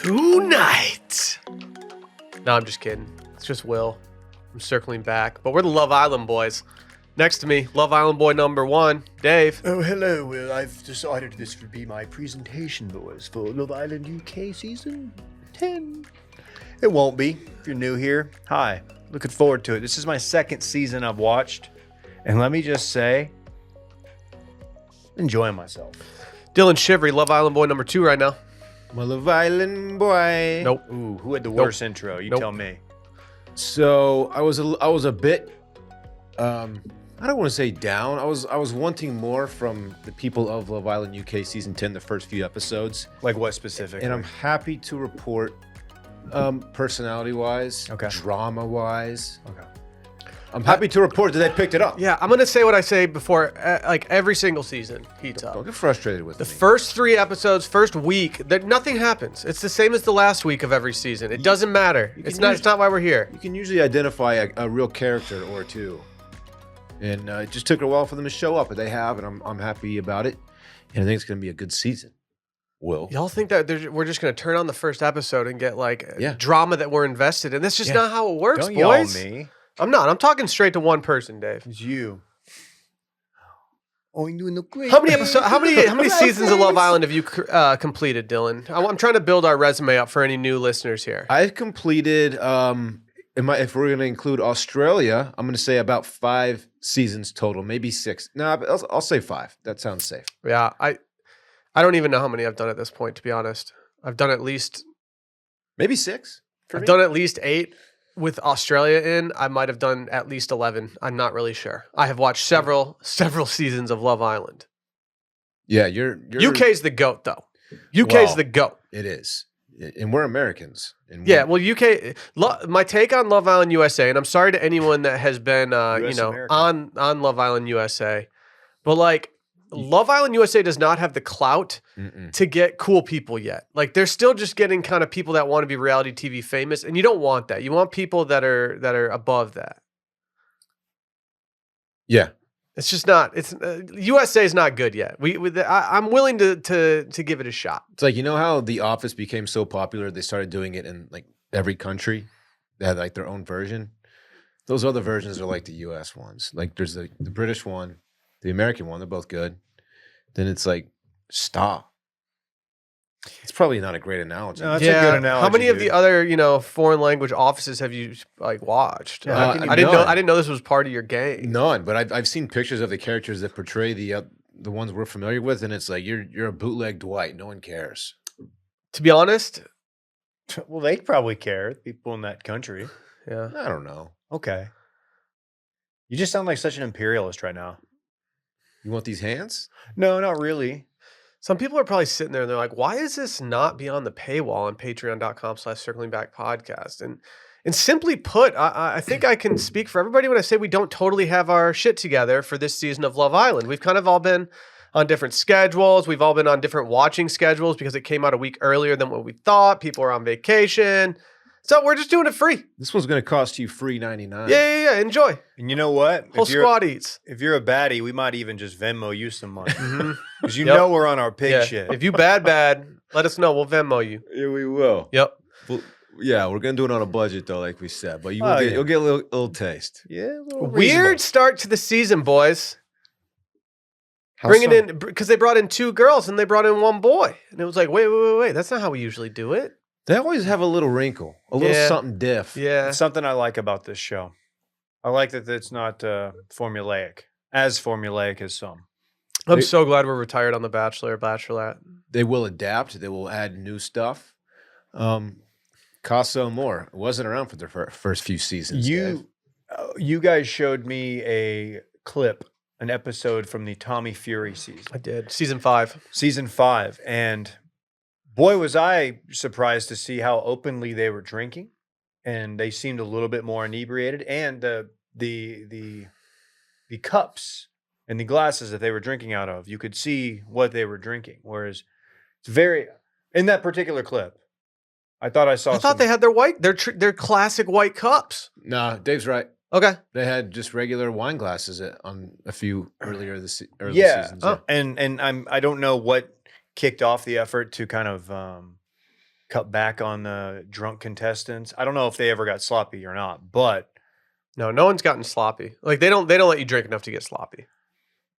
Tonight. No, I'm just kidding. It's just Will. I'm circling back. But we're the Love Island boys. Next to me, Love Island boy number 1, Dave. Oh, hello, Will. I've decided this would be my presentation, boys, for Love Island UK Season 10. It won't be, if you're new here. Hi. Looking forward to it. This is my second season I've watched. And let me just say, enjoying myself. Dylan Shivery, Love Island boy number 2 right now. My Love Island boy. Nope. Ooh, who had the worst intro? You tell me. So I was a bit I don't want to say down. I was wanting more from the people of Love Island UK season 10, the first few episodes. Like what specifically? And I'm happy to report personality wise, Okay. drama wise. Okay. I'm happy to report that they picked it up. Yeah, I'm going to say what I say before, like every single season heats Don't up. get frustrated with The me. first 3 episodes, first week, nothing happens. It's the same as the last week of every season. It doesn't matter. It's not why we're here. You can usually identify a real character or two. And it just took a while for them to show up, but they have, and I'm happy about it. And I think it's going to be a good season. Will. Y'all think that we're just going to turn on the first episode and get like Yeah. drama that we're invested in? That's just not how it works, Don't boys. yell at me. I'm not. I'm talking straight to one person, Dave. It's you. Oh, you're doing the great. How many episodes? How many seasons of Love Island have you completed, Dylan? I'm trying to build our resume up for any new listeners here. I've completed, if we're going to include Australia, I'm going to say about 5 seasons total, maybe 6. No, I'll say 5. That sounds safe. Yeah, I don't even know how many I've done at this point, to be honest. I've done at least Maybe 6. I've done at least 8 with Australia in. I might have done at least 11. I'm not really sure. I have watched several seasons of Love Island. Yeah, you're UK's the GOAT, though. UK's the GOAT. It is. And we're Americans. And Yeah, well, UK. My take on Love Island USA, and I'm sorry to anyone that has been, American. on Love Island USA, but like Love Island USA does not have the clout to get cool people yet. Like they're still just getting kind of people that want to be reality TV famous, and you don't want that. You want people that are above that. Yeah. It's just not. It's USA is not good yet. I'm willing to give it a shot. It's like, you know how The Office became so popular, they started doing it in like every country. They had like their own version. Those other versions are like the US ones. Like there's the British one, the American one, they're both good. Then it's like Star. It's probably not a great analogy. No, that's a good analogy. How many of dude. the other, foreign language offices have you like watched? Yeah, I didn't know this was part of your game. None, but I've seen pictures of the characters that portray the ones we're familiar with, and it's like you're a bootleg Dwight. No one cares. To be honest, Well, they probably care. People in that country. yeah. I don't know. Okay. You just sound like such an imperialist right now. You want these hands? No, not really. Some people are probably sitting there and they're like, why is this not beyond the paywall on patreon.com/circlingbackpodcast? And simply put, I think I can speak for everybody when I say we don't totally have our shit together for this season of Love Island. We've kind of all been on different schedules. We've all been on different watching schedules because it came out a week earlier than what we thought. People are on vacation. So we're just doing it free. This one's going to cost you free $99. Yeah. Enjoy. And you know what? Whole squad eats. If you're a baddie, we might even just Venmo you some money. Mhm. Because you Yep. know we're on our pig Yeah. shit. If you bad, let us know. We'll Venmo you. Yeah, we will. Yep. Well, yeah, we're going to do it on a budget, though, like we said. But Oh, yeah. you'll get a little taste. Yeah, a little Weird reasonable. start to the season, boys. How Bringing so? in, because they brought in 2 girls and they brought in 1 boy. And it was like, wait. That's not how we usually do it. They always have a little wrinkle, a little Yeah. something diff. Yeah. It's something I like about this show. I like that it's not formulaic, as formulaic as some. I'm so glad we're retired on The Bachelor or Bachelorette. They will adapt. They will add new stuff. Cost so more. It wasn't around for their first few seasons. Dave. You guys showed me a clip, an episode from the Tommy Fury season. I did. Season 5. Season 5. And boy, was I surprised to see how openly they were drinking. And they seemed a little bit more inebriated. And the cups and the glasses that they were drinking out of, you could see what they were drinking. Whereas it's very, in that particular clip, I thought they had their classic white cups. Nah, Dave's right. Okay. They had just regular wine glasses on a few early seasons. And I don't know what kicked off the effort to kind of cut back on the drunk contestants. I don't know if they ever got sloppy or not, but No one's gotten sloppy. Like they don't let you drink enough to get sloppy.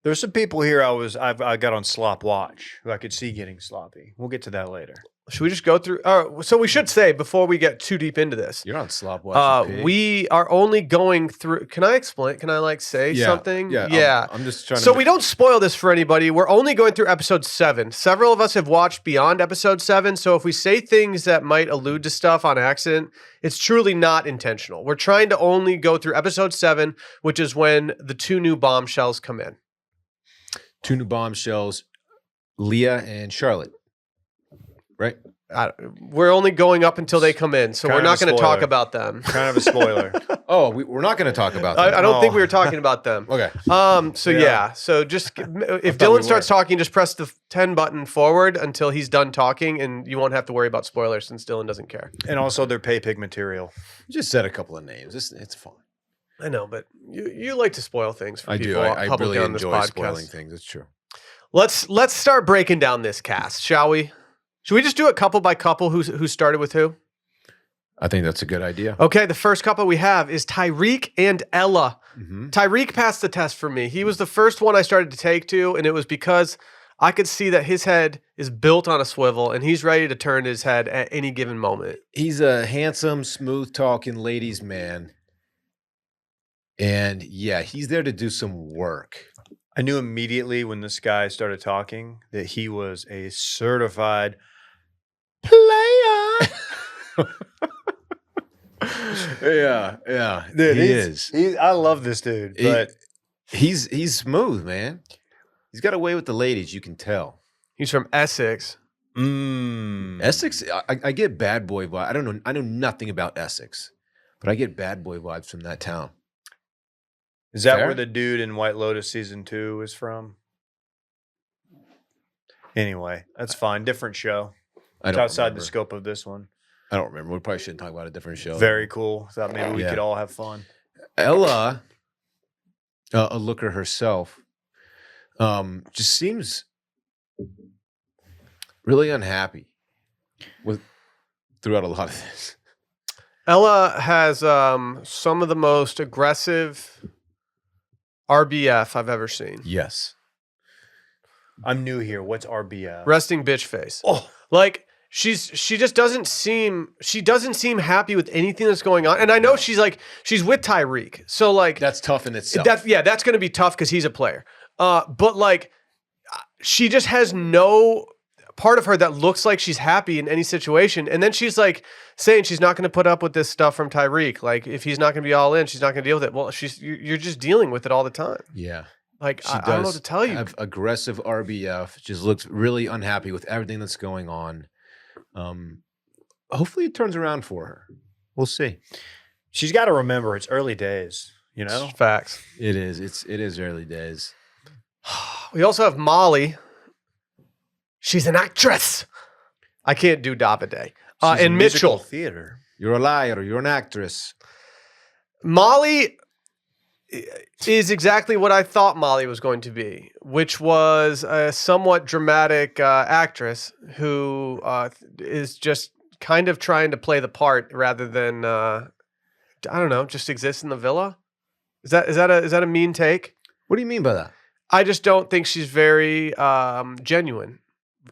there's some people here I got on slop watch who I could see getting sloppy. We'll get to that later. Should we just go through? So we should say before we get too deep into this, You're on slop watching. we are only going through. Can I explain? Can I say something? Yeah. I'm just trying to. So we don't spoil this for anybody. We're only going through episode 7. Several of us have watched beyond episode 7. So if we say things that might allude to stuff on accident, it's truly not intentional. We're trying to only go through episode 7, which is when the 2 new bombshells come in. 2 new bombshells, Leah and Charlotte. Right? We're only going up until they come in, so Kind we're of not a going to talk spoiler. about them. Kind of a spoiler. Oh, we're not going to talk about that. I don't think Oh. we were talking about them. Okay. So Yeah. so just if we Dylan starts were. talking, just press the 10 button forward until he's done talking, and you won't have to worry about spoilers since Dylan doesn't care. And also their pay pig material. Just said a couple of names. It's fine. I know, but you like to spoil things for I do. people. I publicly really on this enjoy podcast. spoiling things. It's true. Let's start breaking down this cast, shall we? Should we just do it couple by couple? Who started with who? I think that's a good idea. Okay, the first couple we have is Tyreek and Ella. Mm-hmm. Tyreek passed the test for me. He was the first one I started to take to, and it was because I could see that his head is built on a swivel, and he's ready to turn his head at any given moment. He's a handsome, smooth-talking ladies' man. And yeah, he's there to do some work. I knew immediately when this guy started talking that he was a certified player. Yeah. Dude, he he's- is. I love this dude, but He's smooth, man. He's got away with the ladies, you can tell. He's from Essex. Essex, I get bad boy vibe. I don't know. I know nothing about Essex, but I get bad boy vibes from that town. Is that Fair? where the dude in White Lotus season 2 is from? Anyway, that's fine. Different show. I It's don't outside remember. the scope of this one. I don't remember. We probably shouldn't talk about a different show. Very cool. Thought maybe we Yeah. could all have fun. Ella, a looker herself, just seems really unhappy throughout a lot of this. Ella has some of the most aggressive RBF I've ever seen. Yes. I'm new here. What's RBF? Resting bitch face. Oh, Like she just doesn't seem happy with anything that's going on. And I know she's with Tyreek. So like That's tough in itself. that's going to be tough cuz he's a player. But like she just has no part of her that looks like she's happy in any situation. And then she's like saying she's not going to put up with this stuff from Tyreek. Like if he's not going to be all in, she's not going to deal with it. Well, you're just dealing with it all the time. Yeah. Like She I don't know what to tell you. Have aggressive RBF, just looks really unhappy with everything that's going on. Hopefully it turns around for her. We'll see. she's got to remember it's early days, you know? Facts. It is. It is early days. We also have Molly. She's an actress. I can't do Davide. She's in And musical Mitchell. theater. You're a liar. You're an actress. Molly is exactly what I thought Molly was going to be, which was a somewhat dramatic actress who is just kind of trying to play the part rather than I don't know, just exist in the villa. Is that a mean take? What do you mean by that? I just don't think she's very genuine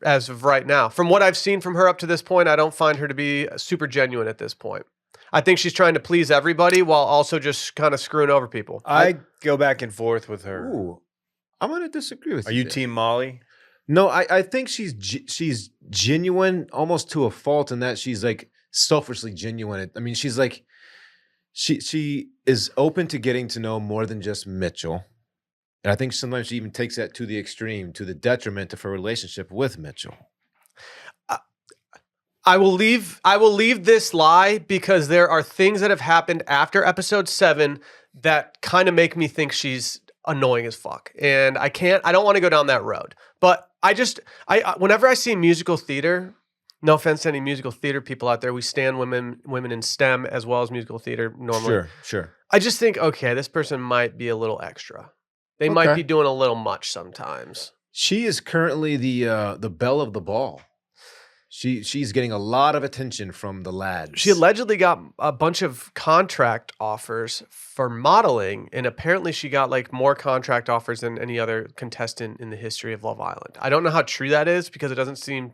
as of right now. From what I've seen from her up to this point, I don't find her to be super genuine at this point. I think she's trying to please everybody while also just kind of screwing over people. I go back and forth with her. Ooh, I'm going to disagree with Are you. you there. team Molly? No, I think she's genuine almost to a fault in that she's like selfishly genuine. I mean, she's like she is open to getting to know more than just Mitchell. And I think sometimes she even takes that to the extreme, to the detriment of her relationship with Mitchell. I will leave this lie because there are things that have happened after episode 7 that kind of make me think she's annoying as fuck. And I don't want to go down that road. But whenever I see musical theater, no offense to any musical theater people out there, we stand women in STEM as well as musical theater normally. Sure. I just think, okay, this person might be a little extra. They might Okay. be doing a little much sometimes. She is currently the belle of the ball. She's getting a lot of attention from the lads. She allegedly got a bunch of contract offers for modeling, and apparently she got like more contract offers than any other contestant in the history of Love Island. I don't know how true that is because it doesn't seem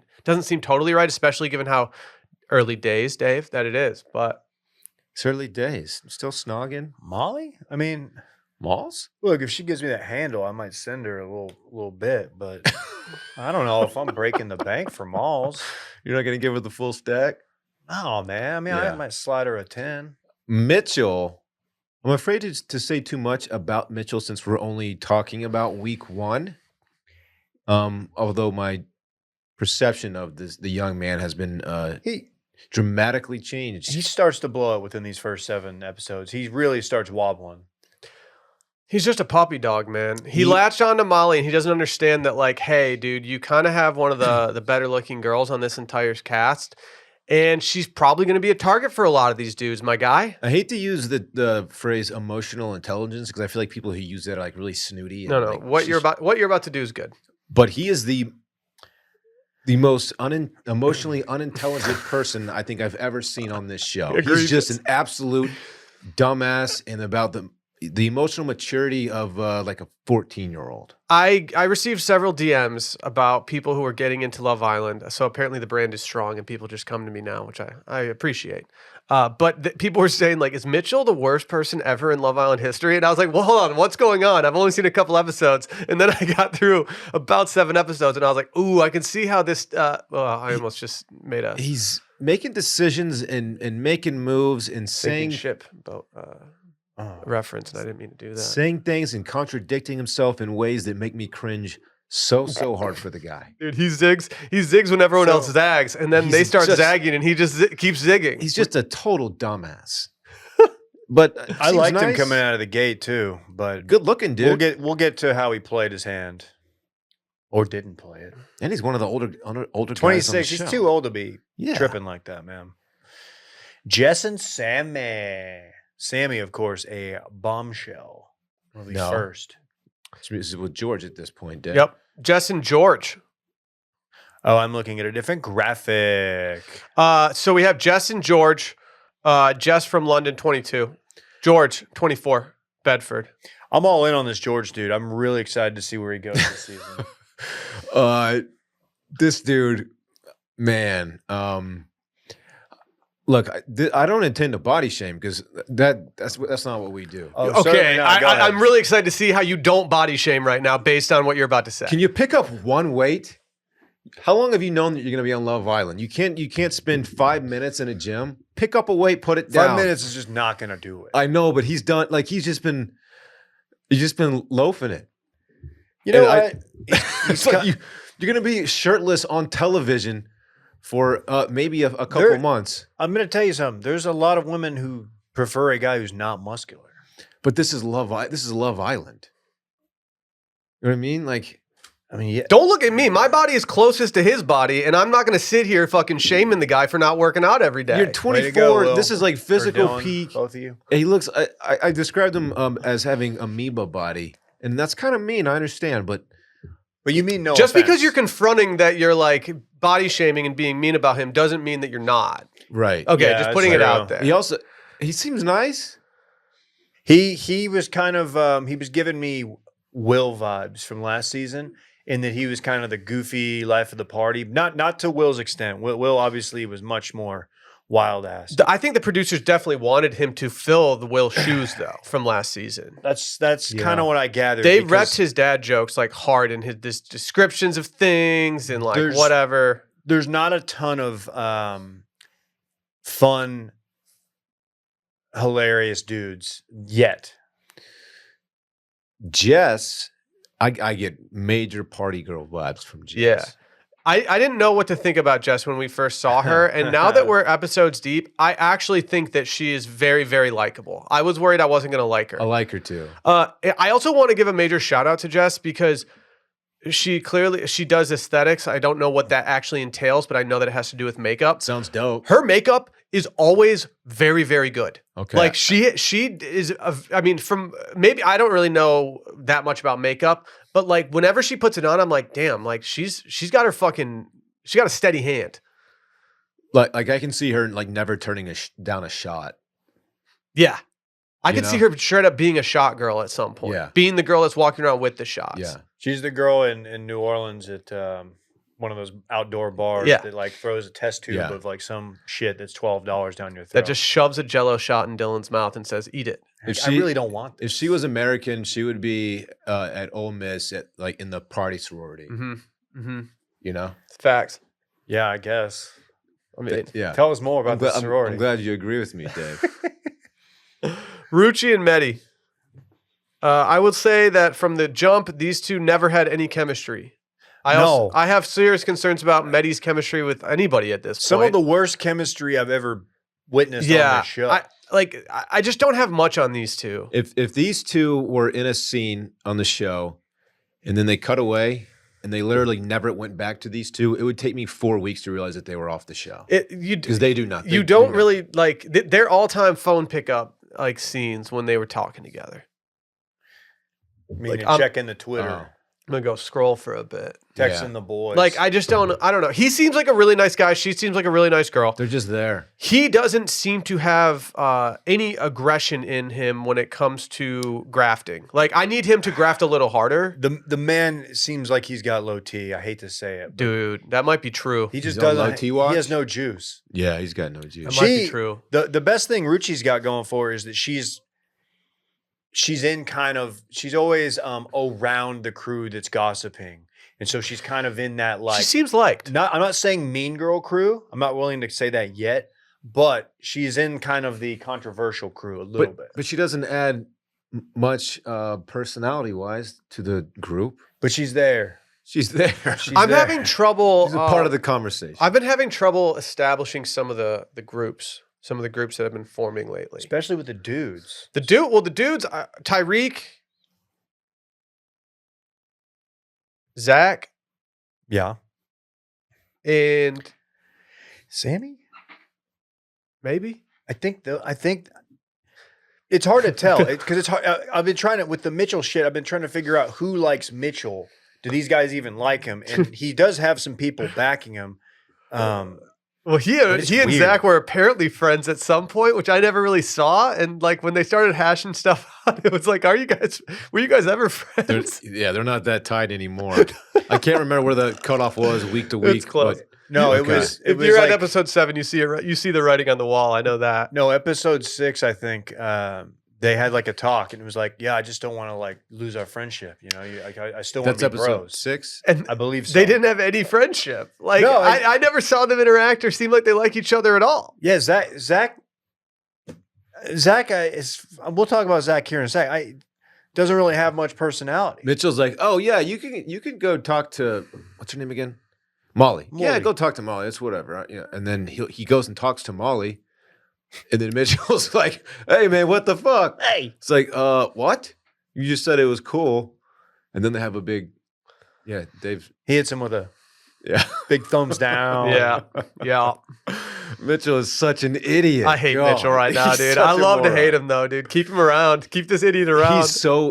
totally right, especially given how early days, Dave, that it is. But It's early days. I'm still snogging. Molly? I mean, Malls? look, if she gives me that handle, I might send her a little bit, but I don't know if I'm breaking the bank for malls. You're not going to give her the full stack? Oh man, I mean, Yeah. I might slide her a 10. Mitchell, I'm afraid to say too much about Mitchell since we're only talking about week 1. Although my perception of the young man has been He dramatically changed. he starts to blow up within these first 7 episodes. He really starts wobbling. he's just a puppy dog, man. He latched on to Molly, and he doesn't understand that, like, hey, dude, you kind of have one of the better looking girls on this entire cast, and she's probably going to be a target for a lot of these dudes, my guy. I hate to use the phrase emotional intelligence because I feel like people who use that are like really snooty. And No, like, what you're about to do is good. But he is the most emotionally unintelligent person I think I've ever seen on this show. Egregious. He's just an absolute dumbass and about the emotional maturity of like a 14-year-old. I received several DMs about people who are getting into Love Island. So apparently the brand is strong and people just come to me now, which I appreciate. But people were saying, like, is Mitchell the worst person ever in Love Island history? And I was like, well, hold on, what's going on? I've only seen a couple episodes. And then I got through about 7 episodes and I was like, ooh, I can see how this, I almost just made a He's making decisions and making moves and sinking saying ship boat reference. And I didn't mean to do that. saying things and contradicting himself in ways that make me cringe so hard for the guy. Dude, he zigs when everyone else zags, and then he's they start just- zagging, and he just keeps zigging. He's just a total dumbass. But I seems liked him nice. coming out of the gate too, but Good looking, dude. we'll get to how he played his hand or didn't play it. And he's one of the older guys on the 26. show. He's too old to be Yeah. tripping like that, man. Jess and Sammy. Sammy, of course, a bombshell. Will be No. first. This is with George at this point, Dad. Yep, Jess and George. Oh, I'm looking at a different graphic. So we have Jess and George. Jess from London, 22. George, 24, Bedford. I'm all in on this George dude. I'm really excited to see where he goes this season. This dude, man. Look, I don't intend to body shame because that's not what we do. Oh, Okay, certainly not. Go ahead. I'm really excited to see how you don't body shame right now based on what you're about to say. Can you pick up one weight? How long have you known that you're going to be on Love Island? You can't spend 5 minutes in a gym. Pick up a weight, put it down. 5 minutes is just not going to do it. I know, but he's done. Like he's just been loafing it. You know And what? It's like you're going to be shirtless on television for maybe a couple months. I'm going to tell you something. There's a lot of women who prefer a guy who's not muscular. But this is Love Island. You know what I mean? Like, I mean, yeah. Don't look at me. My body is closest to his body, and I'm not going to sit here fucking shaming the guy for not working out every day. you're Way to 24. go, Will. This is like Or physical Dylan, peak. both of you. He looks. I described him as having amoeba body, and that's kind of mean. I understand, but But you mean no Just because offense. you're confronting that you're like body shaming and being mean about him doesn't mean that you're not. right. Okay, Yeah, just putting it that's out true. there. He seems nice. He was kind of he was giving me Will vibes from last season in that he was kind of the goofy life of the party. Not to Will's extent. Will obviously was much more wild ass. I think the producers definitely wanted him to fill the Will shoes though from last season. That's Yeah. kind of what I gathered. They because repped his dad jokes like hard in his descriptions of things and like There's- whatever. There's not a ton of fun, hilarious dudes yet. Jess, I get major party girl vibes from Jess. Yeah. I didn't know what to think about Jess when we first saw her. And now that we're episodes deep, I actually think that she is very, very likable. I was worried I wasn't going to like her. I like her too. I also want to give a major shout out to Jess because she does aesthetics. I don't know what that actually entails, but I know that it has to do with makeup. Sounds dope. Her makeup is always very, very good. Okay. Like she is, I mean, from maybe I don't really know that much about makeup, but like whenever she puts it on, I'm like, damn, like she's got a steady hand. Like I can see her like never turning down a shot. Yeah. I You could see know? her straight up being a shot girl at some point. Yeah. Being the girl that's walking around with the shots. Yeah. She's the girl in New Orleans at one of those outdoor bars Yeah. that like throws a test tube Yeah. of like some shit that's $12 down your throat. That just shoves a Jello shot in Dylan's mouth and says, "Eat it." I really don't want this. If she was American, she would be at Ole Miss at like in the party sorority. Mm-hmm. Mm-hmm. You know? Facts. Yeah, I guess. I mean, Yeah. Tell us more about the I'm sorority. glad you agree with me, Dave. Rucci and Medi. I would say that from the jump, these two never had any chemistry. I have serious concerns about Medi's chemistry with anybody at this Some point. of the worst chemistry I've ever witnessed on Yeah, this show. I just don't have much on these two. If these two were in a scene on the show and then they cut away and they literally never went back to these two, it would take me 4 weeks to realize that they were off the show. Because they do nothing. You don't really like their all-time phone pickup like scenes when they were talking together. Meaning like, checking the Twitter, I'm gonna go scroll for a bit. texting the boys. Like I don't know. He seems like a really nice guy. She seems like a really nice girl. They're just there. He doesn't seem to have any aggression in him when it comes to grafting. Like I need him to graft a little harder. The man seems like he's got low T. I hate to say it, but Dude, that might be true. he just He's on doesn't. low T watch? He has no juice. Yeah, he's got no juice. That might be true. The best thing Rucci's got going for her is that she's always around the crew that's gossiping, and so she's kind of in that like. She seems liked. I'm not saying mean girl crew. I'm not willing to say that yet, but she's in kind of the controversial crew a little bit. But she doesn't add much personality-wise to the group. But she's there. She's there. I'm having trouble. She's a part of the conversation. I've been having trouble establishing some of the groups. Some of the groups that have been forming lately. Especially with the dudes. The dudes, Tyreek, Zach, Yeah. and Sammy? maybe. I think it's hard to tell because it's hard. I've been trying to with the Mitchell shit. I've been trying to figure out who likes Mitchell. Do these guys even like him? And he does have some people backing him. Well, he and weird. Zach were apparently friends at some point, which I never really saw. And like when they started hashing stuff out, it was like, were you guys ever friends? They're not that tight anymore. I can't remember where the cutoff was week to week. It's close. But No, Okay. it was. If you're at episode 7, you see the writing on the wall. I know that. No, episode 6. I think they had like a talk, and it was like, yeah, I just don't want to like lose our friendship. You know, I still want that's to be episode bros. 6. And I believe so. they didn't have any friendship. Like No, I never saw them interact or seem like they like each other at all. Yeah, Zach. We'll talk about Zach here in a sec. Doesn't really have much personality. Mitchell's like, oh yeah, you can go talk to what's her name again? Molly. Yeah, Molly. go talk to Molly. It's whatever. Yeah. And then he goes and talks to Molly. And then Mitchell's like, hey man, what the fuck? Hey, It's like, what? You just said it was cool. And then they have a big Dave. he hits him with a Yeah. big thumbs down. Yeah. Mitchell is such an idiot. I hate God. Mitchell right now, He's dude. such I a love to moron. hate him though, dude. Keep him around. Keep this idiot around.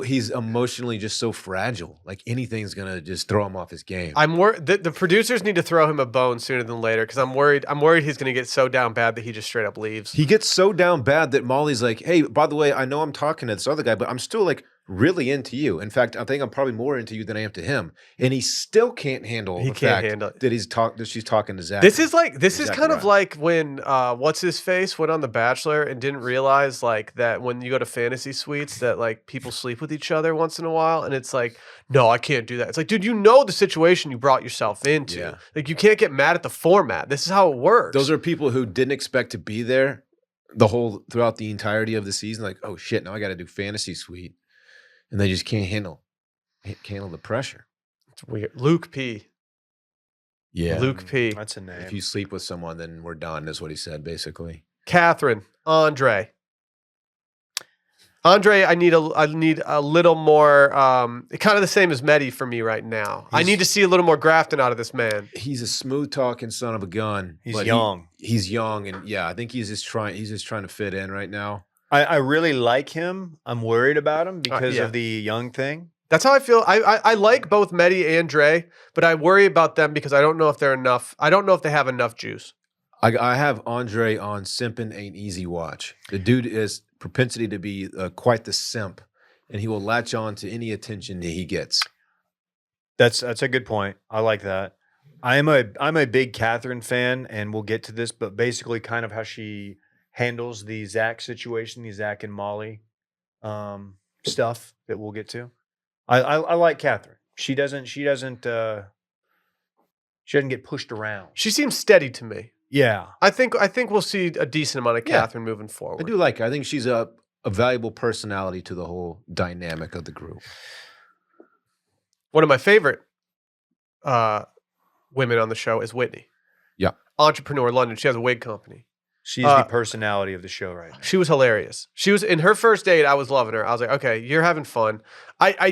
He's emotionally just so fragile. Like anything's gonna just throw him off his game. I'm worried. The producers need to throw him a bone sooner than later because I'm worried. I'm worried he's going to get so down bad that he just straight up leaves. He gets so down bad that Molly's like, hey, by the way, I know I'm talking to this other guy, but I'm still like really into you. In fact, I think I'm probably more into you than I am to him. And he still can't handle He the can't fact handle it. that she's talking to Zach. This is kind Exactly of right. like when what's his face went on The Bachelor and didn't realize like that when you go to fantasy suites that like people sleep with each other once in a while and it's like, no, I can't do that. It's like, dude, you know the situation you brought yourself into. Yeah. Like you can't get mad at the format. This is how it works. Those are people who didn't expect to be there throughout the entirety of the season. Like, oh shit, now I got to do fantasy suite. And they just can't handle the pressure. It's weird. Luke P. Yeah. Luke P. That's a name. If you sleep with someone, then we're done, is what he said, basically. Catherine, Andre, I need a little more. Kind of the same as Medi for me right now. I need to see a little more grafting out of this man. He's a smooth talking son of a gun. He's but young. He's young, and yeah, I think he's just trying to fit in right now. I really like him. I'm worried about him because yeah. of the young thing. That's how I feel. I like both Medi and Dre, but I worry about them because I don't know if they're enough. I don't know if they have enough juice. I have Andre on Simpin' Ain't Easy Watch. The dude is propensity to be quite the simp, and he will latch on to any attention that he gets. That's a good point. I like that. I'm a big Catherine fan, and we'll get to this, but basically, kind of how she handles the Zach situation, the Zach and Molly stuff that we'll get to. I like Catherine. She doesn't get pushed around. She seems steady to me. Yeah, I think we'll see a decent amount of Catherine moving forward. I do like her. I think she's a valuable personality to the whole dynamic of the group. One of my favorite women on the show is Whitney. Yeah. Entrepreneur London. She has a wig company. she's the personality of the show right now. She was hilarious. She was in her first date. I was loving her. I was like, okay, you're having fun. I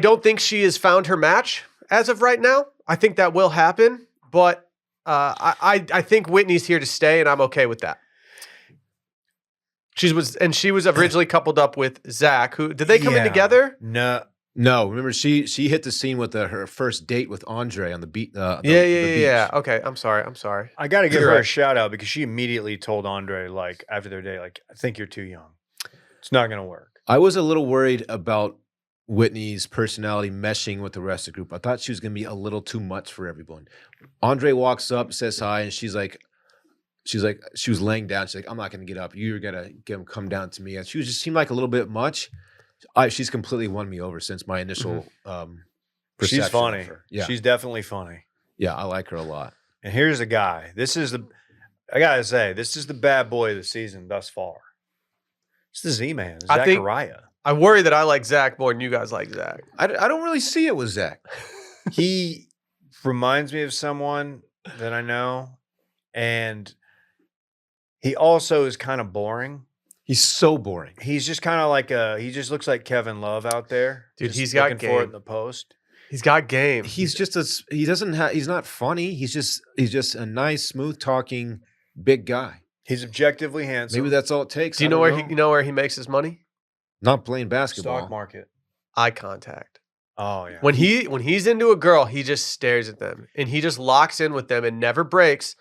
don't think she has found her match as of right now. I think that will happen, but I think Whitney's here to stay, and I'm okay with that. She was originally coupled up with Zach. Who did they come in together? No. Remember, she hit the scene with her first date with Andre on the beach. Yeah. Okay, I'm sorry. I got to give her a shout out because she immediately told Andre, like, after their date, like, I think you're too young. It's not going to work. I was a little worried about Whitney's personality meshing with the rest of the group. I thought she was going to be a little too much for everyone. Andre walks up, says hi, and she was laying down. She's like, I'm not going to get up. You're going to come down to me. And she just seemed like a little bit much. She's completely won me over since my initial perception. She's funny. Of her. Yeah. She's definitely funny. Yeah, I like her a lot. And here's a guy. I got to say, this is the bad boy of the season thus far. It's the Z-Man, Zachariah. I worry that I like Zach more than you guys like Zach. I don't really see it with Zach. He reminds me of someone that I know, and he also is kind of boring. He's so boring. He's just kind of like he just looks like Kevin Love out there. Dude, just he's got looking for it game. in the post. He's got game. He's just he's not funny. He's just a nice, smooth talking big guy. He's objectively handsome. Maybe that's all it takes. Do you know where he makes his money? Not playing basketball. Stock market. Eye contact. Oh yeah. When he's into a girl, he just stares at them and he just locks in with them and never breaks.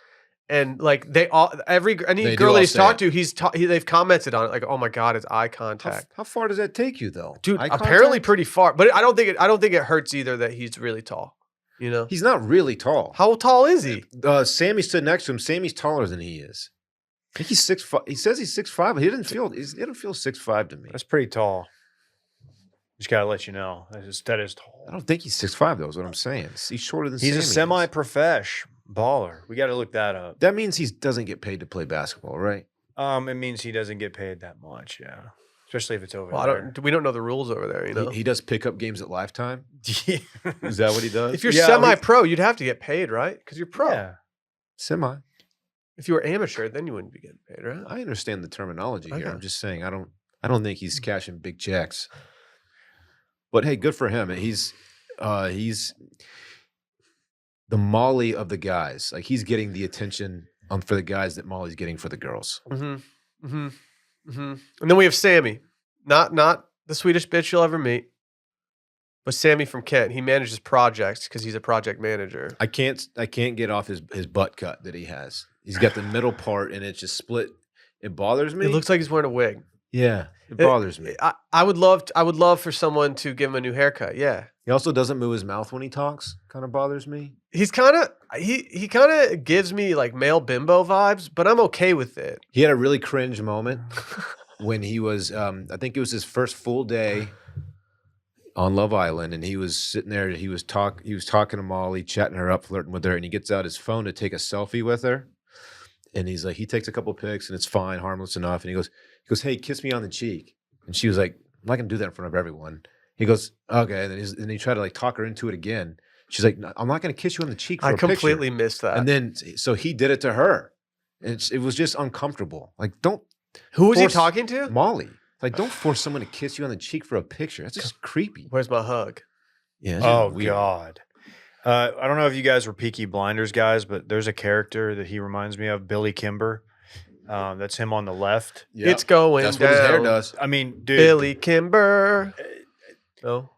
And like any girl that he's talked to, they've commented on it like, "Oh my god, it's eye contact." How far does that take you though, dude? Apparently pretty far. But I don't think it hurts either that he's really tall. You know, he's not really tall. How tall is he? Sammy stood next to him. Sammy's taller than he is. I think he's 6'5". He says he's 6'5", but he didn't feel 6'5" to me. That's pretty tall. Just gotta let you know that is tall. I don't think he's 6'5", though. Is what I'm saying. He's shorter than. He's Sammy a semi-profesh baller. We got to look that up. That means he doesn't get paid to play basketball, right? It means he doesn't get paid that much. Yeah, especially if it's over there. We don't know the rules over there. You know, he does pick up games at Lifetime. Yeah. Is that what he does? If you're semi-pro, you'd have to get paid, right? Because you're pro. Yeah. Semi. If you were amateur, then you wouldn't be getting paid, right? I understand the terminology here. Okay. I'm just saying I don't think he's cashing big checks. But hey, good for him. He's the Molly of the guys. Like he's getting the attention for the guys that Molly's getting for the girls. And then we have Sammy, not the Swedish bitch you'll ever meet, but Sammy from Kent. He manages projects because he's a project manager. I can't get off his butt cut that he has. He's got the middle part and it's just split. It bothers me. It looks like he's wearing a wig. Yeah, it bothers me. I would love for someone to give him a new haircut. Yeah. He also doesn't move his mouth when he talks. Kind of bothers me. He's kind of gives me like male bimbo vibes, but I'm okay with it. He had a really cringe moment when he was I think it was his first full day on Love Island, and he was sitting there. He was talking to Molly, chatting her up, flirting with her, and he gets out his phone to take a selfie with her. And he's like, he takes a couple pics, and it's fine, harmless enough. And he goes, "Hey, kiss me on the cheek." And she was like, "I'm not gonna do that in front of everyone." He goes, "Okay." And then he tried to like talk her into it again. She's like, "No, I'm not gonna kiss you on the cheek for a picture." I completely missed that. And then so he did it to her, and it was just uncomfortable. Like, don't. Who was he talking to? Molly. Like, don't force someone to kiss you on the cheek for a picture. That's just creepy. Where's my hug? Yeah. Oh God. I don't know if you guys were Peaky Blinders guys, but there's a character that he reminds me of, Billy Kimber. That's him on the left. Yep. It's going That's down. what his hair does. I mean, dude. Billy Kimber.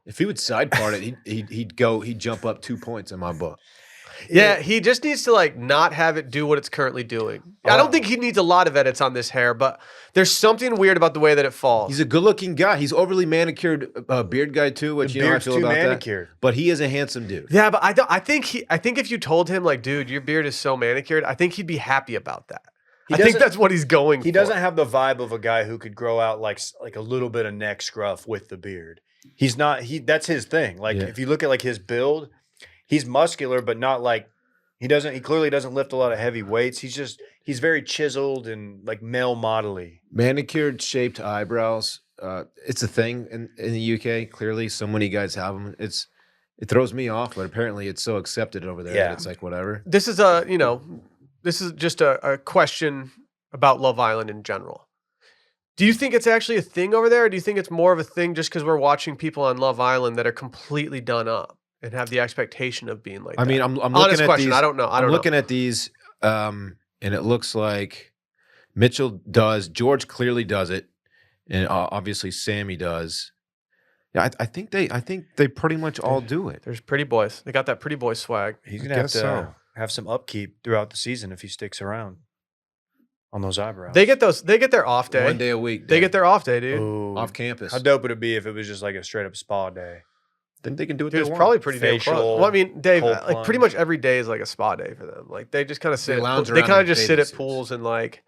If he would side part it, he'd jump up 2 points in my book. Yeah, he just needs to like not have it do what it's currently doing. I don't think he needs a lot of edits on this hair, but there's something weird about the way that it falls. He's a good-looking guy. He's overly manicured beard guy too, which The you know how I beard's feel too about manicured. that. But he is a handsome dude. Yeah, but I think if you told him like, dude, your beard is so manicured, I think he'd be happy about that. I think that's what he's going for. He doesn't have the vibe of a guy who could grow out like a little bit of neck scruff with the beard. He's not. That's his thing. Like if you look at like his build, he's muscular, but not like he clearly doesn't lift a lot of heavy weights. He's very chiseled and like male modelly. Manicured shaped eyebrows. It's a thing in the UK. Clearly, so many guys have them. It throws me off, but apparently it's so accepted over there that it's like whatever. This is just a question about Love Island in general. Do you think it's actually a thing over there, or do you think it's more of a thing just because we're watching people on Love Island that are completely done up and have the expectation of being like that? I mean, I'm looking honest at question. these. I don't know. I'm looking at these, and it looks like Mitchell does. George clearly does it, and obviously Sammy does. Yeah, I think they pretty much all do it. There's pretty boys. They got that pretty boy swag. He's gonna have to have some upkeep throughout the season if he sticks around on those eyebrows. They get their off day. 1 day a week. They get their off day, dude. Ooh. off campus. How dope would it be if it was just like a straight up spa day? Then they can do what Dude, they it's want. probably pretty damn Facial, close. Well, I mean, Dave, cold like pretty plunge. much every day is like a spa day for them. Like they just kind of sit. lounge They around kind of in just sit bathing at suits. pools and like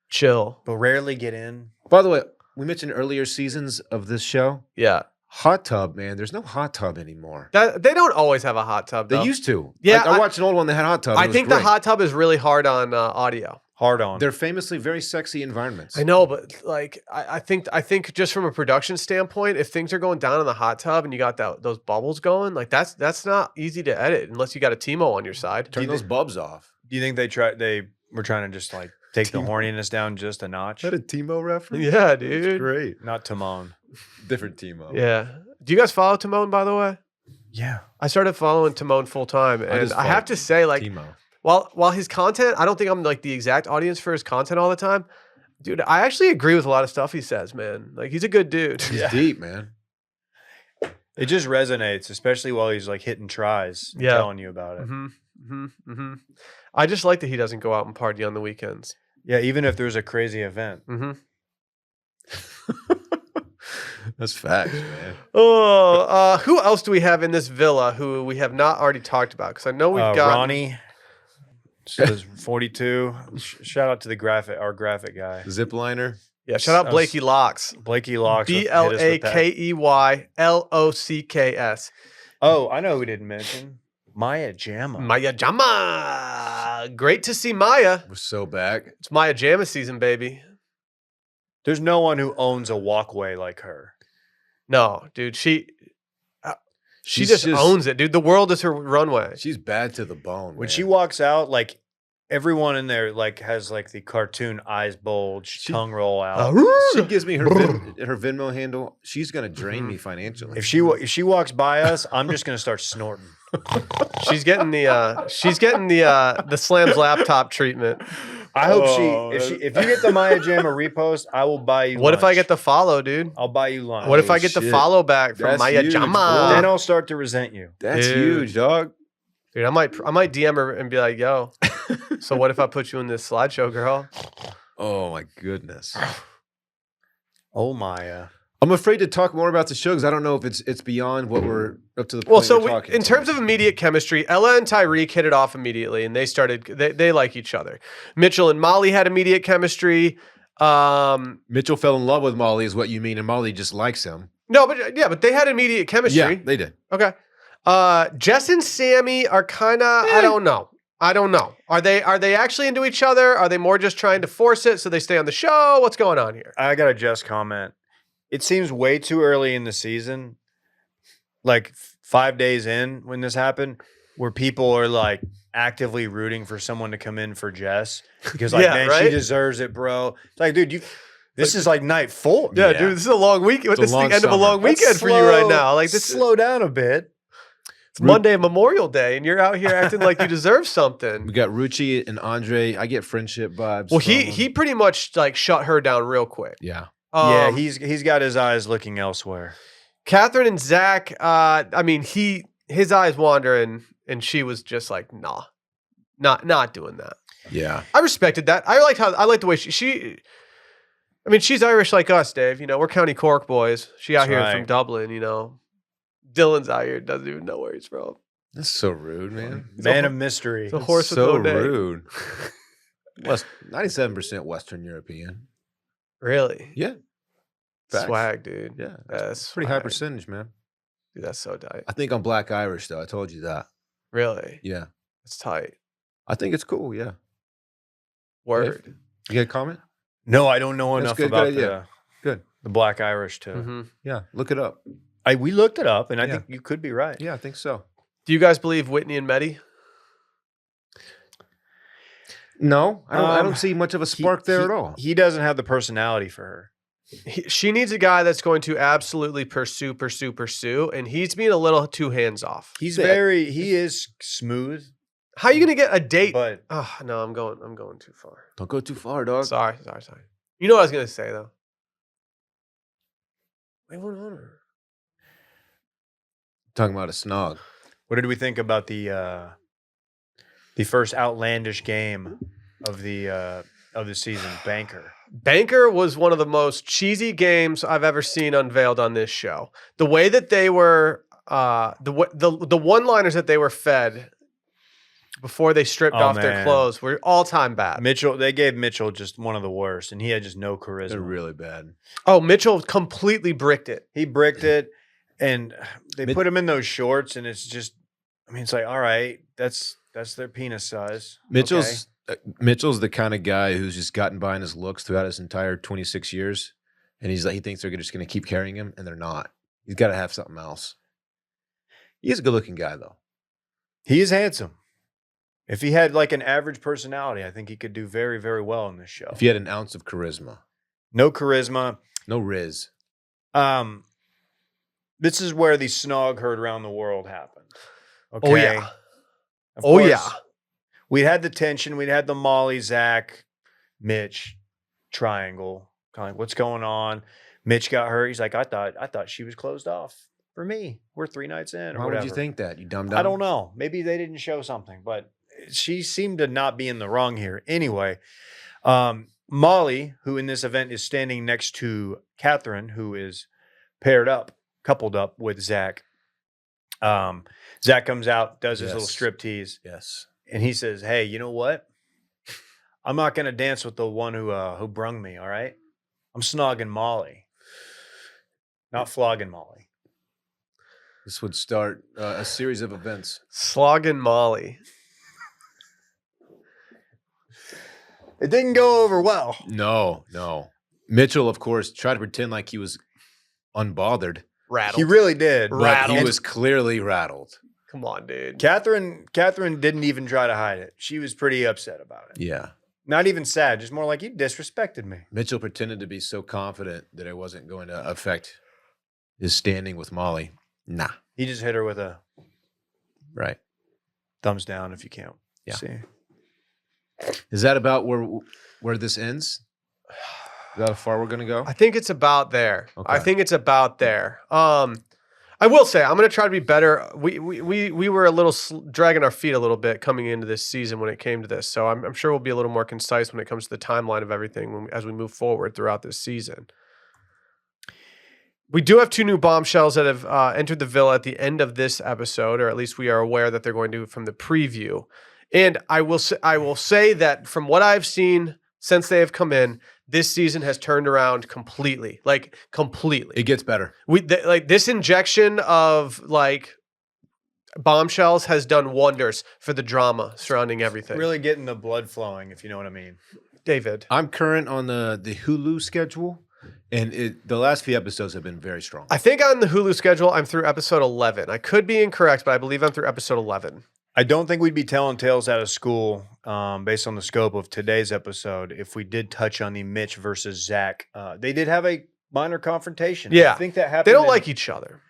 chill. But rarely get in. By the way, we mentioned earlier seasons of this show. Yeah, Hot tub, man. There's no hot tub anymore. that they don't always have a hot tub. They Though. used to. Yeah, I watched an old one that had a hot tub. I It was think the great. hot tub is really hard on audio. Hard on. They're famously very sexy environments. I know, but like I think just from a production standpoint, if things are going down in the hot tub and you got those bubbles going, like that's not easy to edit unless you got a Timo on your side. Turn those bubs off. Do you think they were trying to just like take the horniness down just a notch? Is that a Timo reference? Yeah, dude. Great. Not Timon. Different Timo. Yeah. Do you guys follow Timon, by the way? Yeah. I started following Timon full time, and just I have follow to say, like, Timo. while his content, I don't think I'm like the exact audience for his content all the time. Dude, I actually agree with a lot of stuff he says, man. Like, he's a good dude. He's deep, man. It just resonates, especially while he's like hitting tries and Yeah. telling you about it. I just like that he doesn't go out and party on the weekends. Yeah, even if there's a crazy event. That's facts, man. Oh, who else do we have in this villa who we have not already talked about? Because I know we've got Ronnie says 42. Shout out to our graphic guy. Zipliner. Yeah, shout out Blakey Locks. Blakey Locks. hit us with that. BLAKEYLOCKS. Oh, I know who we didn't mention. Maya Jama. Maya Jama. Great to see Maya. We're so back. It's Maya Jama season, baby. There's no one who owns a walkway like her. No, dude, she She's just owns it, dude. The world is her runway. She's bad to the bone. When man. she walks out, like everyone in there like has like the cartoon eyes bulge, tongue roll out. She gives me her Venmo handle. She's gonna drain me financially. If she walks by us, I'm just gonna start snorting. She's getting the Slams laptop treatment. I hope if you get the Maya Jama repost, I will buy you What lunch. if I get the follow, dude? I'll buy you lunch. What if I get the shit. follow back from That's Maya huge, Jama? Then I'll start to resent you. That's Dude. huge, dog. Dude, I might DM her and be like, yo, so what if I put you in this slideshow, girl? Oh my goodness. Oh Maya. I'm afraid to talk more about the show because I don't know if it's beyond what we're up to the point. Well, so we're talking in to. terms of immediate chemistry, Ella and Tyreek hit it off immediately, and they like each other. Mitchell and Molly had immediate chemistry. Mitchell fell in love with Molly, is what you mean, and Molly just likes him. No, but they had immediate chemistry. Yeah, they did. Okay. Jess and Sammy are kind of I don't know. Are they actually into each other? Are they more just trying to force it so they stay on the show? What's going on here? I got a just comment. It seems way too early in the season, like 5 days in when this happened, where people are like actively rooting for someone to come in for Jess because like, Yeah, man, right? she deserves it, bro. It's like, dude, this is like night 4. Yeah, dude, this is a long week. This is the long end of a summer. long Let's weekend for you right now. Like this, slow down a bit. it's Monday, Memorial Day, and you're out here acting like you deserve something. We got Rucci and Andre. I get friendship vibes. Well, from he pretty much like shut her down real quick. yeah. Yeah, he's got his eyes looking elsewhere. Catherine and Zach. I mean, his eyes wandering and she was just like, nah, not doing that. Yeah. I respected that. I like the way she. I mean, she's Irish like us, Dave. You know, we're County Cork boys. She out That's here right. from Dublin. You know, Dylan's out here doesn't even know where he's from. That's so rude, man. Man of mystery. It's a horse with So no name. rude. 97% Western European. Really? Yeah. Facts. Swag, dude. Yeah. That's Pretty high swag. percentage, man. Dude, that's so tight. I think I'm Black Irish, though. I told you that. Really? Yeah. That's tight. I think it's cool. Yeah. Word. You got a comment? No, I don't know That's enough good, about good idea. Good. the Black Irish to. Mm-hmm. Yeah. Look it up. We looked it up, and I Yeah. think you could be right. Yeah, I think so. Do you guys believe Whitney and Medi? No, I Um, don't see much of a spark there at all. He doesn't have the personality for her. She needs a guy that's going to absolutely pursue, and he's being a little too hands off. He is smooth, How are you going to get a date? but Oh, no, I'm going too far. Don't go too far, dog. Sorry. You know what I was going to say, though. Wait, what on her? Talking about a snog. what did we think about the first outlandish game of the season, Banker? Banker was one of the most cheesy games I've ever seen unveiled on this show. The way that they were, the one-liners that they were fed before they stripped off their man. clothes were all-time bad. They gave Mitchell just one of the worst, and he had just no charisma. They're really bad. Oh, Mitchell completely bricked it. He bricked it, and they put him in those shorts, and it's just, I mean, it's like, all right, that's their penis size. Mitchell's the kind of guy who's just gotten by in his looks throughout his entire 26 years, and he thinks they're just going to keep carrying him, and they're not. He's got to have something else. He is a good-looking guy, though. He is handsome. If he had like an average personality, I think he could do very, very well in this show. If he had an ounce of charisma, No charisma. no riz. This is where the snog heard around the world happened. Okay? Oh, yeah. Of Oh, course, yeah. We had the tension. We'd had the Molly, Zach, Mitch triangle. Kind of like, what's going on? Mitch got hurt. He's like, I thought she was closed off for me. We're 3 nights in. Or Why whatever. would you think that, you dumb dumb? I don't know. Maybe they didn't show something, but she seemed to not be in the wrong here. Anyway, Molly, who in this event is standing next to Catherine, who is coupled up with Zach. Zach comes out, does his little Yes. strip tease, Yes. and he says, "Hey, you know what? I'm not going to dance with the one who brung me. All right, I'm snogging Molly, not flogging Molly." This would start a series of events. Slogging Molly. It didn't go over well. No. Mitchell, of course, tried to pretend like he was unbothered, Rattled. He really did. but Rattled. he was clearly rattled. Come on, dude. Catherine didn't even try to hide it. She was pretty upset about it. Yeah. Not even sad, just more like, you disrespected me. Mitchell pretended to be so confident that it wasn't going to affect his standing with Molly. Nah. He just hit her with a Right. thumbs down if you count. Yeah. See. Is that about where this ends? Is that how far we're going to go? I think it's about there. Okay. I think it's about there. I will say I'm going to try to be better. We were a little dragging our feet a little bit coming into this season when it came to this. So I'm sure we'll be a little more concise when it comes to the timeline of everything as we move forward throughout this season. We do have 2 new bombshells that have entered the villa at the end of this episode, or at least we are aware that they're going to from the preview. And I will say that from what I've seen since they have come in, this season has turned around completely. Like completely. It gets better. Like this injection of like bombshells has done wonders for the drama surrounding everything. Really getting the blood flowing, if you know what I mean. David. I'm current on the Hulu schedule, and the last few episodes have been very strong. I think on the Hulu schedule, I'm through episode 11. I could be incorrect, but I believe I'm through episode 11. I don't think we'd be telling tales out of school based on the scope of today's episode if we did touch on the Mitch versus Zach. They did have a minor confrontation. Yeah. I think that happened. They don't like each other.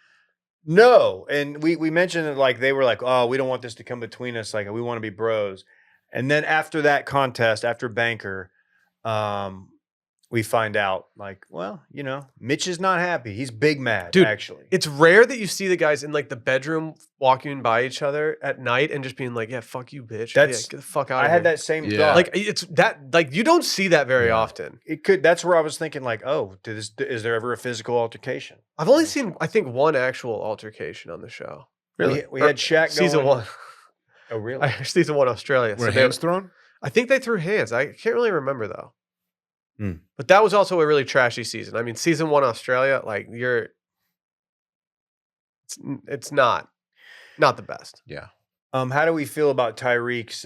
No. And we mentioned it like they were like, oh, we don't want this to come between us. Like we want to be bros. And then after that contest, after Banker, we find out, like, well, Mitch is not happy. He's big mad, Dude, actually. It's rare that you see the guys in like the bedroom walking by each other at night and just being like, "Yeah, fuck you, bitch. Yeah, That's- get the fuck out I of had here." that same Yeah. thought. Like it's that like you don't see that very Yeah. often. It could. That's where I was thinking, like, oh, is there ever a physical altercation? I've only seen I think one actual altercation on the show. We had Shaq season going- one. Oh, really? Season one Australia. Were they- hands thrown? I think they threw hands. I can't really remember though. Hmm. But that was also a really trashy season. I mean, season one Australia, like it's not the best. Yeah. How do we feel about Tyreek's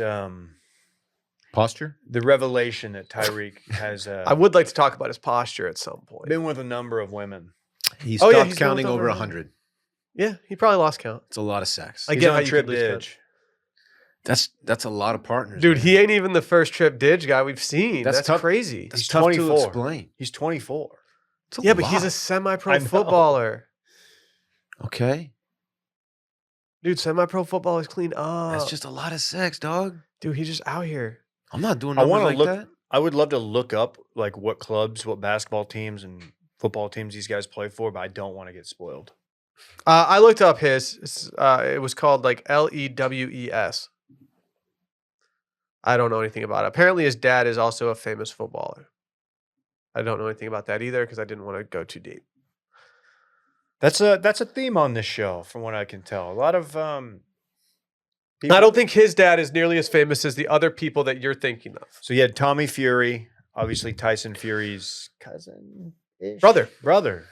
Posture? the revelation that Tyreek has I would like to talk about his posture at some point. been with a number of women? He Oh, stopped yeah, he's been counting with over over 100. Yeah, he probably lost count. It's a lot of sex. I He's get on how you Trip could lose count. Didge. That's a lot of partners. Dude, man. he ain't even the first Trip Didge guy we've seen. That's That's tough. crazy. That's He's tough 24. to explain. He's 24. It's a Yeah, but he's lot. a semi-pro I know. footballer. Okay. Dude, semi-pro football is clean up. That's just a lot of sex, dog. Dude, he's just out here. I'm not doing I numbers want to like look. that. I would love to look up like what clubs, what basketball teams, and football teams these guys play for, but I don't want to get spoiled. I looked up his. It was called like LEWES. I don't know anything about it. Apparently, his dad is also a famous footballer. I don't know anything about that either because I didn't want to go too deep. That's a theme on this show, from what I can tell. A lot of people. I don't think his dad is nearly as famous as the other people that you're thinking of. So you had Tommy Fury, obviously Tyson Fury's cousin, Brother,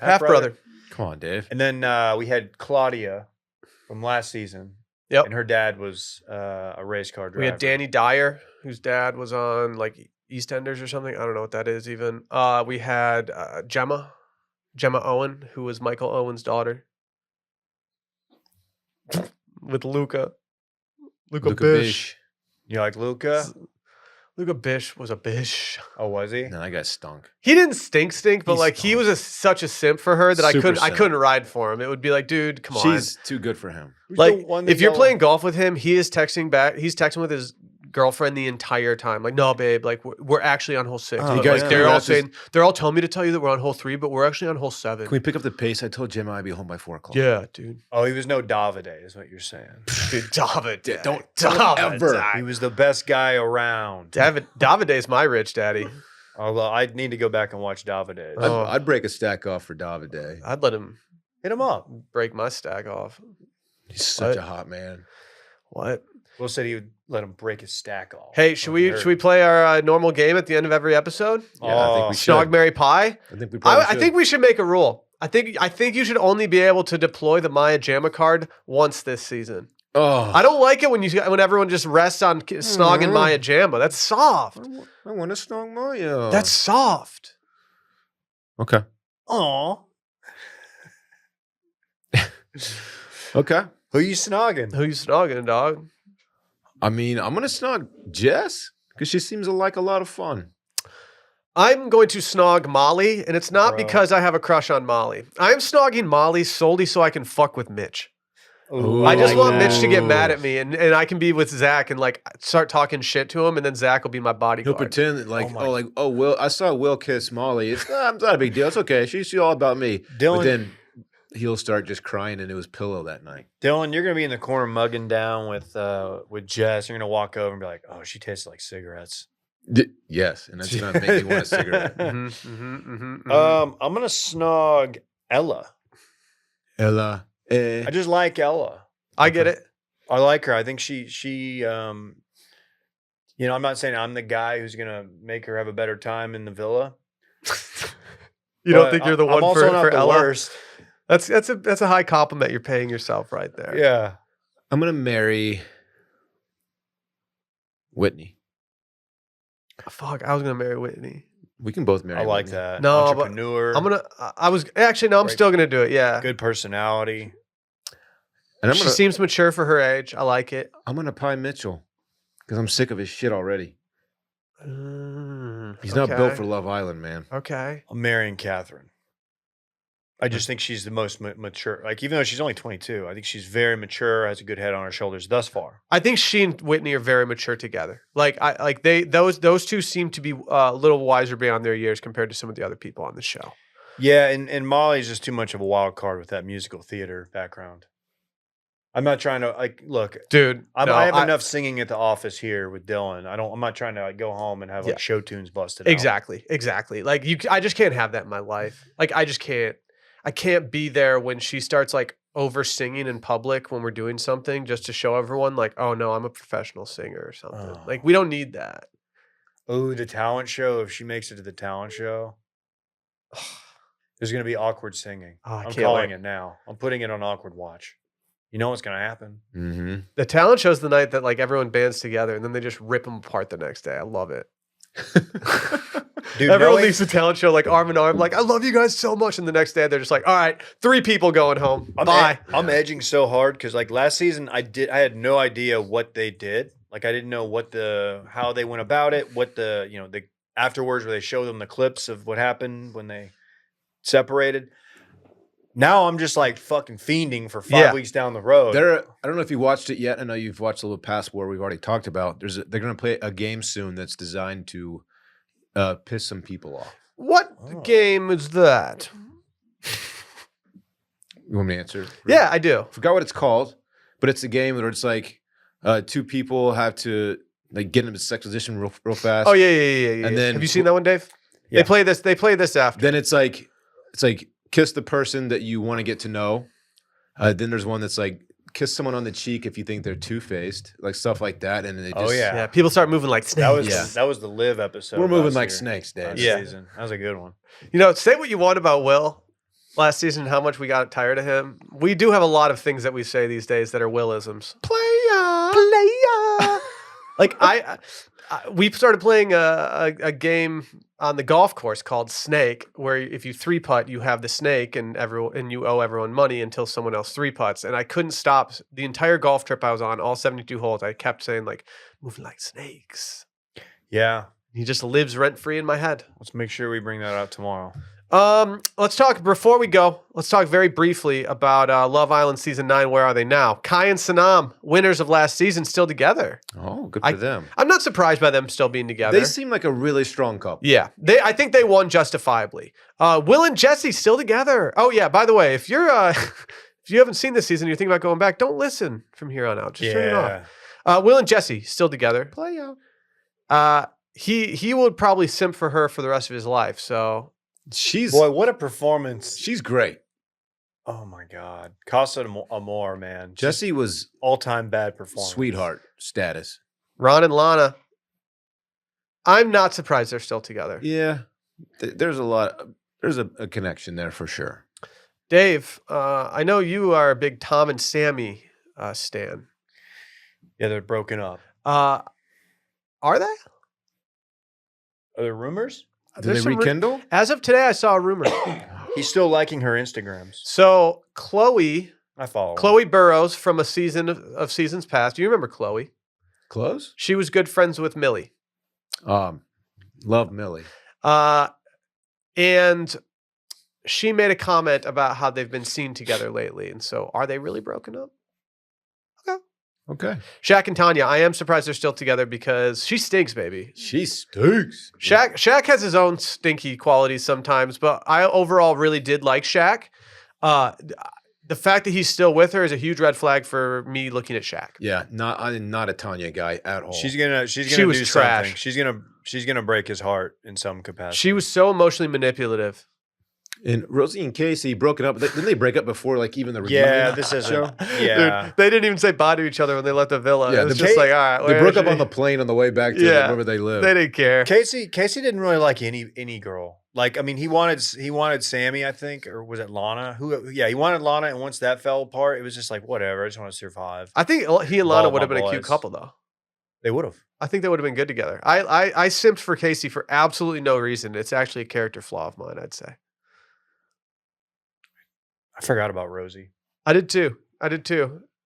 half brother. Come on, Dave. and then we had Claudia from last season. Yep. And her dad was a race car driver. We had Danny Dyer, whose dad was on like EastEnders or something. I don't know what that is even. We had Gemma Owen, who was Michael Owen's daughter, with Luca Bish. You like Luca? Luca Bish was a bish. Oh, was he? No, that guy stunk. He didn't stink, but He like he stunk. was such a simp for her that I Super couldn't simp. ride for him. It would be like, dude, come on. She's too good for him. Who's the Like, one that if you're yelled- playing golf with him, he is texting back. He's texting with his girlfriend the entire time. Like, no, babe, like we're actually on hole 6. Oh, But, you guys like, can they're all wrap this- saying they're all telling me to tell you that we're on hole 3, but we're actually on hole 7. Can we pick up the pace? I told Jim I'd be home by 4 o'clock. Yeah, dude. Oh, he was no Davide, is what you're saying. Dude, David. Don't David. He was the best guy around. David is my rich daddy. Although I need to go back and watch Davide. Oh. I'd break a stack off for Davide. I'd let him Hit him up. break my stack off. He's such What? a hot man. What? Will said he would let him break his stack off. Hey, should we play our normal game at the end of every episode? Yeah, I think Oh. we should. Snog Marry Pie? I think we probably I think we should make a rule. I think you should only be able to deploy the Maya Jamma card once this season. Oh, I don't like it when everyone just rests on Snog and Maya Jamma. That's soft. I want to Snog Mario. That's soft. okay. Aw. Okay. Who you snogging? Who you snogging, dog? I mean, I'm gonna Snog Jess because she seems like a lot of fun. I'm going to snog Molly, and it's not Bro. because I have a crush on Molly. I'm snogging Molly solely so I can fuck with Mitch. Ooh, I just like want that. Mitch to get mad at me, and I can be with Zach and like start talking shit to him, and then Zach will be my He'll bodyguard. pretend that my- Will. I saw Will kiss Molly. It's not a big deal. It's okay. She's all about me. Dylan- But then he'll start just crying into his pillow that night. Dylan, you're gonna be in the corner mugging down with Jess. You're gonna walk over and be like, "Oh, she tastes like cigarettes." Yes, and that's gonna make me want a cigarette. I'm gonna snog Ella. Ella. I just like Ella. I get it. I like her. I think she I'm not saying I'm the guy who's gonna make her have a better time in the villa. You don't but think you're the I'm one also for not the Ella? worst. That's a high compliment you're paying yourself right there. Yeah. I'm gonna marry Whitney. Fuck, I was gonna marry Whitney. We can both marry. I like Whitney. that. No, but Entrepreneur. I was actually no, I'm Right. still gonna do it. Yeah. Good personality. And I'm She gonna seems mature for her age. I like it. I'm gonna pie Mitchell because I'm sick of his shit already. He's not built for Love Island, man. Okay. I'm marrying Catherine. I just think she's the most mature. Like, even though she's only 22, I think she's very mature, has a good head on her shoulders thus far. I think she and Whitney are very mature together. Those two seem to be a little wiser beyond their years compared to some of the other people on the show. Yeah, and Molly's just too much of a wild card with that musical theater background. I'm not trying to look, Dude. I have enough singing at the office here with Dylan. I'm not trying to go home and have show tunes busted out. Exactly. Like I just can't have that in my life. Like I just can't. I can't be there when she starts like over singing in public when we're doing something just to show everyone like, oh no, I'm a professional singer or something. Oh. Like we don't need that. Oh, the talent show. If she makes it to the talent show, there's going to be awkward singing. I'm calling it now. I'm putting it on awkward watch. You know what's going to happen. Mm-hmm. The talent show's the night that like everyone bands together and then they just rip them apart the next day. I love it. Dude, everyone leaves the talent show like arm in arm, like I love you guys so much, and the next day they're just like, all right, 3 people going home. Bye. I'm edging so hard because like last season I had no idea what they did. Like I didn't know how they went about it, what the afterwards where they show them the clips of what happened when they separated. Now I'm just like fucking fiending for 5 weeks down the road. I don't know if you watched it yet. I know you've watched a little past war we've already talked about. They're going to play a game soon that's designed to piss some people off. What game is that? You want me to answer? Yeah, I do. Forgot what it's called, but it's a game where it's like 2 people have to like get into sex position real fast. Oh yeah. And then have you seen that one, Dave? Yeah. They play this after. Then it's like kiss the person that you want to get to know. Then there's one that's like kiss someone on the cheek if you think they're two-faced, like stuff like that. And they just, yeah. People start moving like snakes. That was the Live episode. We're moving like snakes, Dave. Season. That was a good one. Say what you want about Will. Last season, how much we got tired of him. We do have a lot of things that we say these days that are Willisms. Playa. Like we started playing a game on the golf course called Snake, where if you 3-putt, you have the snake and you owe everyone money until someone else 3-putts. And I couldn't stop the entire golf trip I was on, all 72 holes. I kept saying like, moving like snakes. Yeah. He just lives rent free in my head. Let's make sure we bring that out tomorrow. Let's talk before we go. Let's talk very briefly about Love Island season 9. Where are they now? Kai and Sanam, winners of last season, still together. Oh, good for them. I'm not surprised by them still being together. They seem like a really strong couple. Yeah, I think they won justifiably. Will and Jesse still together. Oh yeah. By the way, if you're if you haven't seen this season, you're thinking about going back, don't listen from here on out. Just turn it off. Will and Jesse still together. Play out. He would probably simp for her for the rest of his life. So. Boy, what a performance. She's great. Oh my God. Casa Amor, man. Jesse was all-time bad performance. Sweetheart status. Ron and Lana. I'm not surprised they're still together. Yeah. There's a connection there for sure. Dave, I know you are a big Tom and Sammy stan. Yeah, they're broken up. Are they? Are there rumors? Did they rekindle? As of today, I saw a rumor. He's still liking her Instagrams. So Chloe I follow Chloe Burrows from a season of seasons past. Do you remember Chloe? Close? She was good friends with Millie. Love Millie. And she made a comment about how they've been seen together lately. And so are they really broken up? Okay. Shaq and Tanya, I am surprised they're still together because she stinks, baby. She stinks. Shaq has his own stinky qualities sometimes, but I overall really did like Shaq. The fact that he's still with her is a huge red flag for me looking at Shaq. Yeah, I'm not a Tanya guy at all. She's gonna She do was trash. something. She's gonna break his heart in some capacity. She was so emotionally manipulative. And Rosie and Casey broken up. Didn't they break up before, like, even the yeah, this is show? Yeah. Dude, they didn't even say bye to each other when they left the villa. Yeah, it was just like, all right. They broke up on the plane on the way back to wherever they live. They didn't care. Casey didn't really like any girl. Like, I mean, he wanted Sammy, I think, or was it Lana? He wanted Lana, and once that fell apart, it was just like, whatever, I just want to survive. I think he and Lana would have been a cute couple, though. They would have. I think they would have been good together. I simped for Casey for absolutely no reason. It's actually a character flaw of mine, I'd say. I forgot about Rosie. I did too.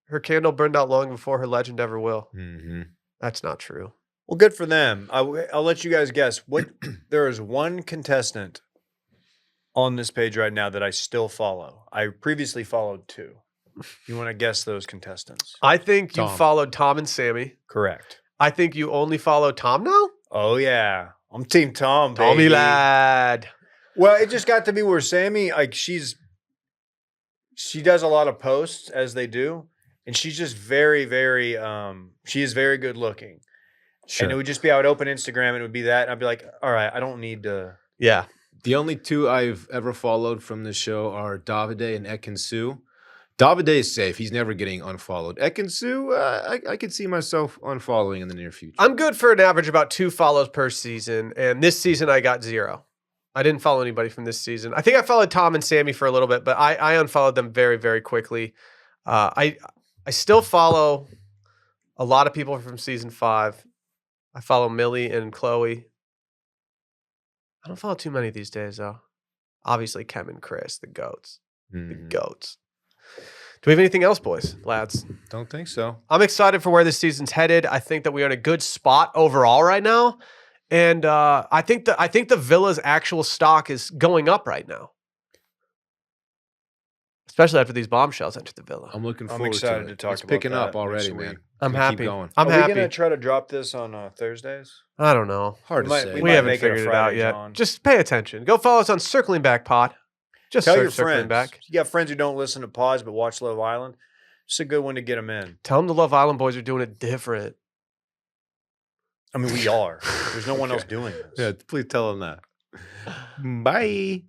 Her candle burned out long before her legend ever will. Mm-hmm. That's not true. Well, good for them. I'll let you guys guess. There is one contestant on this page right now that I still follow. I previously followed 2. You want to guess those contestants? I think you Tom. followed Tom and Sammy. Correct. I think you only follow Tom now? Oh yeah, I'm Team Tom, baby. Tommy lad. Well, it just got to be where Sammy, like, she does a lot of posts as they do, and she's just very, very, she is very good looking. Sure. And it would just be, I would open Instagram and it would be that, and I'd be like, all right, I don't need to. Yeah. The only 2 I've ever followed from this show are Davide and Ekin-Su. Davide is safe. He's never getting unfollowed. Ekin-Su, I could see myself unfollowing in the near future. I'm good for an average about 2 follows per season, and this season I got 0. I didn't follow anybody from this season. I think I followed Tom and Sammy for a little bit, but I unfollowed them very, very quickly. I still follow a lot of people from season 5. I follow Millie and Chloe. I don't follow too many these days, though. Obviously, Kim and Chris, the goats. The Mhm. goats. Do we have anything else, boys, lads? Don't think so. I'm excited for where this season's headed. I think that we're in a good spot overall right now. And I think the Villa's actual stock is going up right now. Especially after these bombshells enter the Villa. I'm looking I'm forward excited to to it. talk It's about picking that up already, next man. week. I'm It's gonna keep happy. going. I'm Are we happy. going to try to drop this on Thursdays? I don't know. Hard to might- say. we We might haven't make it a figured it out Friday, yet. John. Just pay attention. Go follow us on Circling Back Pod. Just Tell search your Circling friends. Back. You got friends who don't listen to pods but watch Love Island. It's a good one to get them in. Tell them the Love Island boys are doing it different. I mean, we are. There's no one else Okay. doing this. Yeah, please tell them that. Bye.